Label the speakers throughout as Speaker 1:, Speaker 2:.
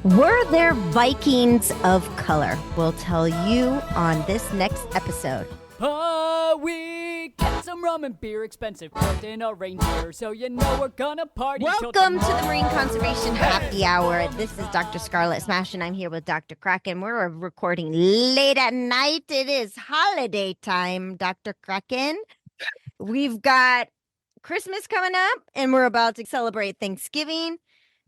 Speaker 1: Were there Vikings of color? We'll tell you on this next episode.
Speaker 2: We get some rum and beer, expensive port in a reindeer, so you know we're gonna party.
Speaker 1: Welcome to the Marine Conservation Happy Hour. This is Dr. Scarlet Smash, and I'm here with Dr. Kraken. We're recording late at night. It is holiday time, Dr. Kraken. We've got Christmas coming up, and we're about to celebrate Thanksgiving,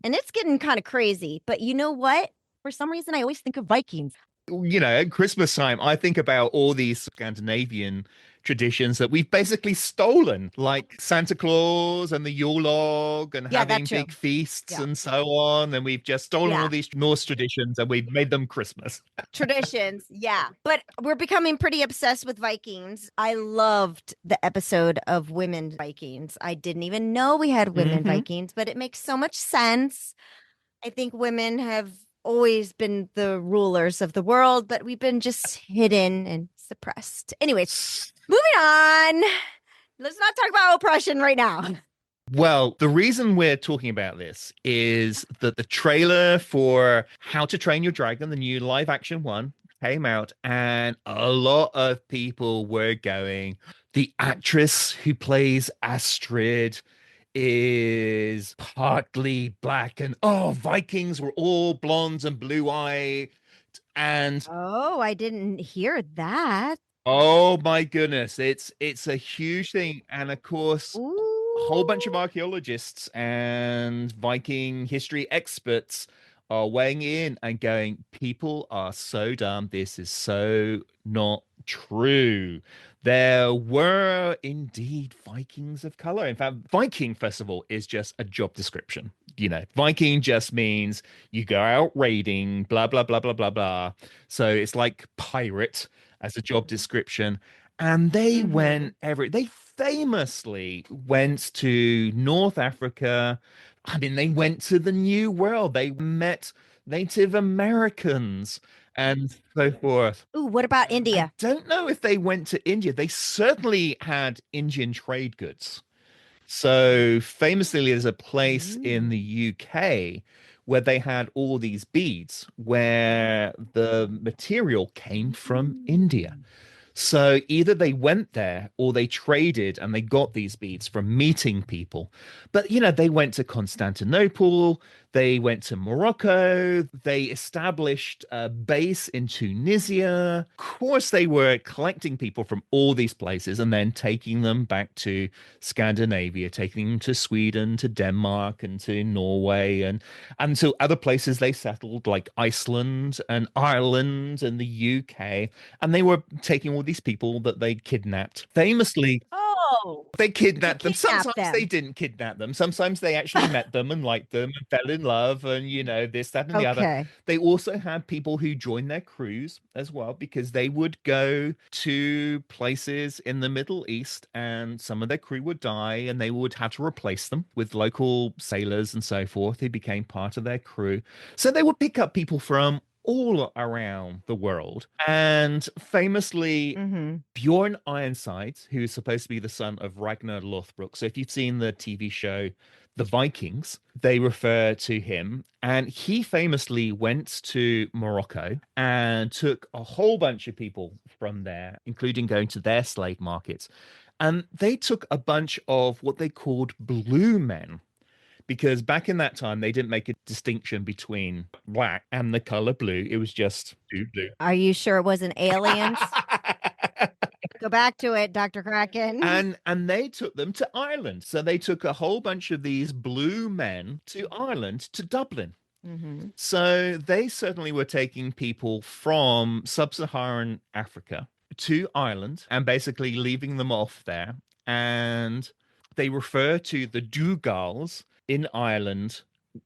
Speaker 1: and it's getting kind of crazy. But you know what? For some reason, I always think of Vikings.
Speaker 3: You know, at Christmas time, I think about all these Scandinavian traditions that we've basically stolen, like Santa Claus and the Yule log and having big feasts and so on. And we've just stolen all these Norse traditions and we've made them Christmas.
Speaker 1: Traditions, yeah. But we're becoming pretty obsessed with Vikings. I loved the episode of Women Vikings. I didn't even know we had women Vikings, but it makes so much sense. I think women have always been the rulers of the world, but we've been just hidden and suppressed. Anyways, moving on. Let's not talk about oppression right now.
Speaker 3: Well, the reason we're talking about this is that the trailer for How to Train Your Dragon, the new live action one, came out, and a lot of people were going, the actress who plays Astrid is partly black, and Vikings were all blondes and blue-eyed, and
Speaker 1: I didn't hear that.
Speaker 3: Oh my goodness, it's a huge thing. And of course, a whole bunch of archaeologists and Viking history experts are weighing in and going, people are so dumb, this is so not true. There were indeed Vikings of color. In fact, Viking, first of all, is just a job description. You know, Viking just means you go out raiding, blah, blah, blah, blah, blah, blah. So it's like pirate as a job description. And they they famously went to North Africa. I mean, they went to the New World. They met Native Americans and so forth.
Speaker 1: Ooh, what about India?
Speaker 3: I don't know if they went to India. They certainly had Indian trade goods. So famously, there's a place in the UK where they had all these beads where the material came from India. So either they went there or they traded and they got these beads from meeting people. But, you know, they went to Constantinople, they went to Morocco, they established a base in Tunisia. Of course, they were collecting people from all these places and then taking them back to Scandinavia, taking them to Sweden, to Denmark, and to Norway, and to other places they settled, like Iceland and Ireland and the UK. And they were taking all these people that they kidnapped. Famously, they kidnapped them. Sometimes they didn't kidnap them. Sometimes they actually met them and liked them and fell in love and, you know, this, that, and the other. They also had people who joined their crews as well, because they would go to places in the Middle East and some of their crew would die and they would have to replace them with local sailors and so forth who became part of their crew. So they would pick up people from all around the world. And famously, Bjorn Ironsides, who is supposed to be the son of Ragnar Lothbrok. So if you've seen the TV show The Vikings, they refer to him. And he famously went to Morocco and took a whole bunch of people from there, including going to their slave markets. And they took a bunch of what they called blue men, because back in that time, they didn't make a distinction between black and the color blue. It was just blue.
Speaker 1: Are you sure it wasn't aliens? Go back to it, Dr. Kraken.
Speaker 3: And they took them to Ireland. So they took a whole bunch of these blue men to Ireland, to Dublin. So they certainly were taking people from sub-Saharan Africa to Ireland and basically leaving them off there. And they refer to the Dougals in Ireland,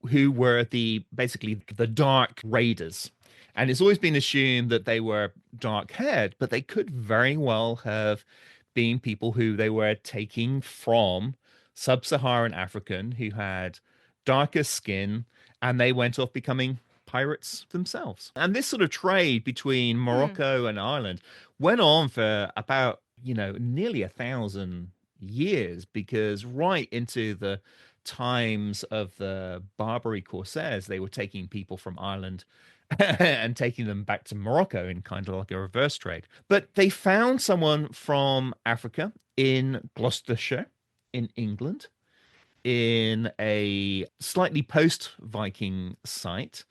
Speaker 3: who were basically the dark raiders. And it's always been assumed that they were dark-haired, but they could very well have been people who they were taking from sub-Saharan African who had darker skin, and they went off becoming pirates themselves. And this sort of trade between Morocco and Ireland went on for about, nearly 1,000 years, because right into the times of the Barbary Corsairs, they were taking people from Ireland and taking them back to Morocco in kind of like a reverse trade. But they found someone from Africa in Gloucestershire, in England, in a slightly post-Viking site.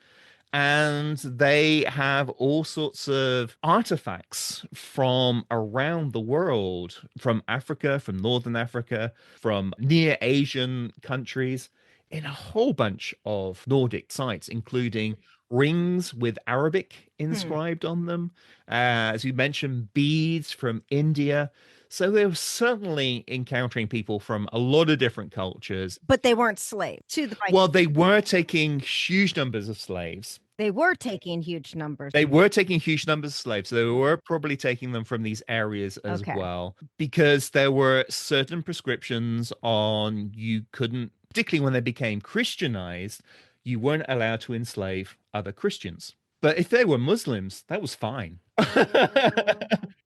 Speaker 3: And they have all sorts of artifacts from around the world, from Africa, from Northern Africa, from near Asian countries, in a whole bunch of Nordic sites, including rings with Arabic inscribed on them. As you mentioned, beads from India. So they were certainly encountering people from a lot of different cultures.
Speaker 1: But they weren't slaves to the Vikings.
Speaker 3: Well, they were taking huge numbers of slaves.
Speaker 1: They were taking huge numbers.
Speaker 3: They were taking huge numbers of slaves. So they were probably taking them from these areas as well, because there were certain prescriptions on you couldn't, particularly when they became Christianized, you weren't allowed to enslave other Christians. But if they were Muslims, that was fine.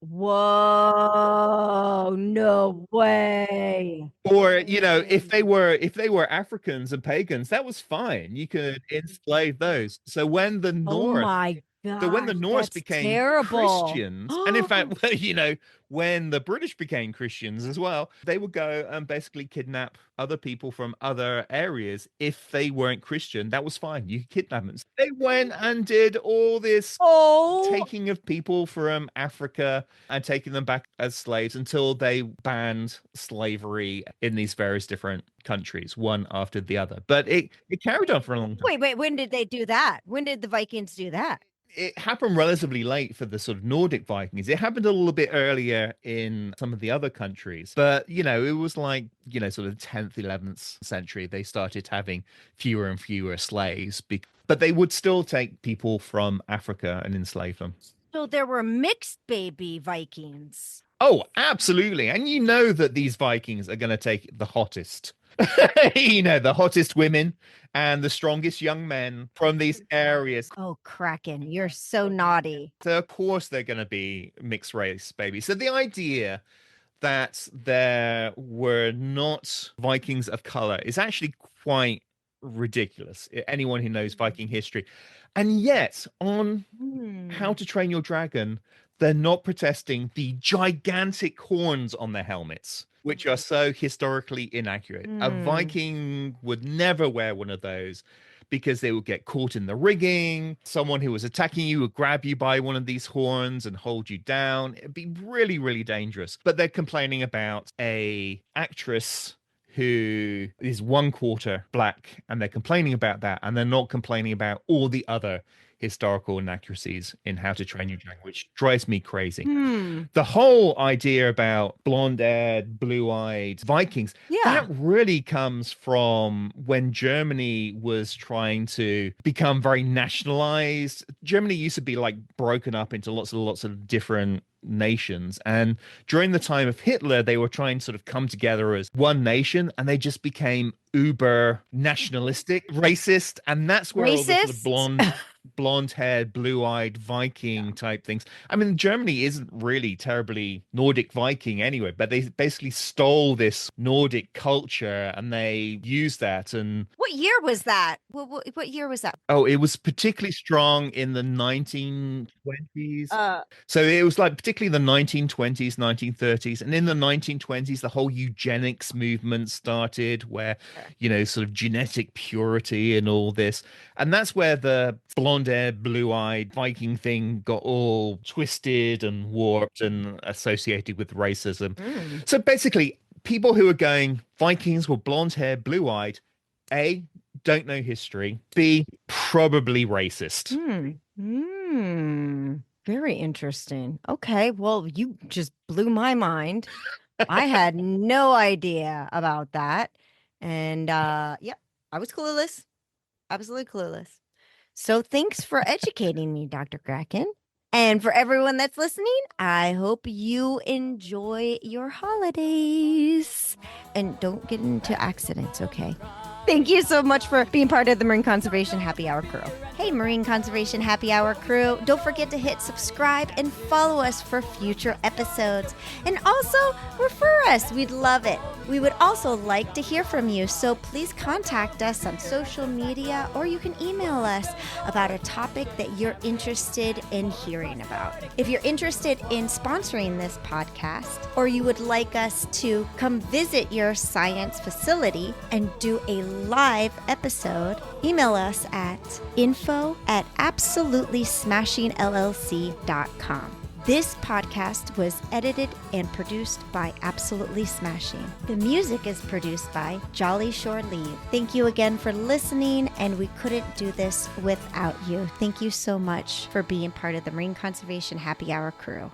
Speaker 1: Whoa, no way.
Speaker 3: Or, you know, if they were Africans and pagans, that was fine. You could enslave those. So when the North, when the Norse became Christians, and in fact, you know, when the British became Christians as well, they would go and basically kidnap other people from other areas. If they weren't Christian, that was fine. You could kidnap them. So they went and did all this taking of people from Africa and taking them back as slaves until they banned slavery in these various different countries, one after the other. But it carried on for a long time.
Speaker 1: Wait, when did they do that? When did the Vikings do that?
Speaker 3: It happened relatively late for the sort of Nordic Vikings. It happened a little bit earlier in some of the other countries. But, you know, it was like, you know, sort of 10th, 11th century, they started having fewer and fewer slaves. But they would still take people from Africa and enslave them.
Speaker 1: So there were mixed baby Vikings.
Speaker 3: Oh, absolutely. And you know that these Vikings are going to take the hottest. You know, the hottest women and the strongest young men from these areas.
Speaker 1: Oh, Kraken, you're so naughty.
Speaker 3: So of course they're going to be mixed race babies. So the idea that there were not Vikings of color is actually quite ridiculous. Anyone who knows Viking history. And yet on How to Train Your Dragon, they're not protesting the gigantic horns on their helmets, which are so historically inaccurate. A Viking would never wear one of those because they would get caught in the rigging. Someone who was attacking you would grab you by one of these horns and hold you down. It'd be really, really dangerous. But they're complaining about a actress who is 1/4 black, and they're complaining about that, and they're not complaining about all the other historical inaccuracies in How to Train Your Dragon, which drives me crazy. The whole idea about blonde-haired, blue-eyed Vikings, that really comes from when Germany was trying to become very nationalized. Germany used to be like broken up into lots of different nations, and during the time of Hitler they were trying to sort of come together as one nation, and they just became uber nationalistic, racist, and that's where all the sort of blonde-haired, blue-eyed Viking type things. I mean, Germany isn't really terribly Nordic Viking anyway, but they basically stole this Nordic culture and they used that. And
Speaker 1: what year was that? What year was that?
Speaker 3: Oh, it was particularly strong in the 1920s. So it was like particularly the 1920s, 1930s, and in the 1920s, the whole eugenics movement started, where, you know, sort of genetic purity and all this. And that's where the blonde-haired, blue-eyed Viking thing got all twisted and warped and associated with racism. So basically, people who are going, Vikings were blonde-haired, blue-eyed, A, don't know history, B, probably racist.
Speaker 1: Very interesting. Okay, well, you just blew my mind. I had no idea about that. And I was clueless. Absolutely clueless. So thanks for educating me, Dr. Kraken. And for everyone that's listening, I hope you enjoy your holidays. And don't get into accidents, okay? Thank you so much for being part of the Marine Conservation Happy Hour crew. Hey, Marine Conservation Happy Hour crew. Don't forget to hit subscribe and follow us for future episodes. And also, refer us. We'd love it. We would also like to hear from you, so please contact us on social media, or you can email us about a topic that you're interested in hearing about. If you're interested in sponsoring this podcast, or you would like us to come visit your science facility and do a live episode, email us at info@absolutelysmashingllc.com. This podcast was edited and produced by Absolutely Smashing. The music is produced by Jolly Shore Leave. Thank you again for listening, and we couldn't do this without you. Thank you so much for being part of the Marine Conservation Happy Hour crew.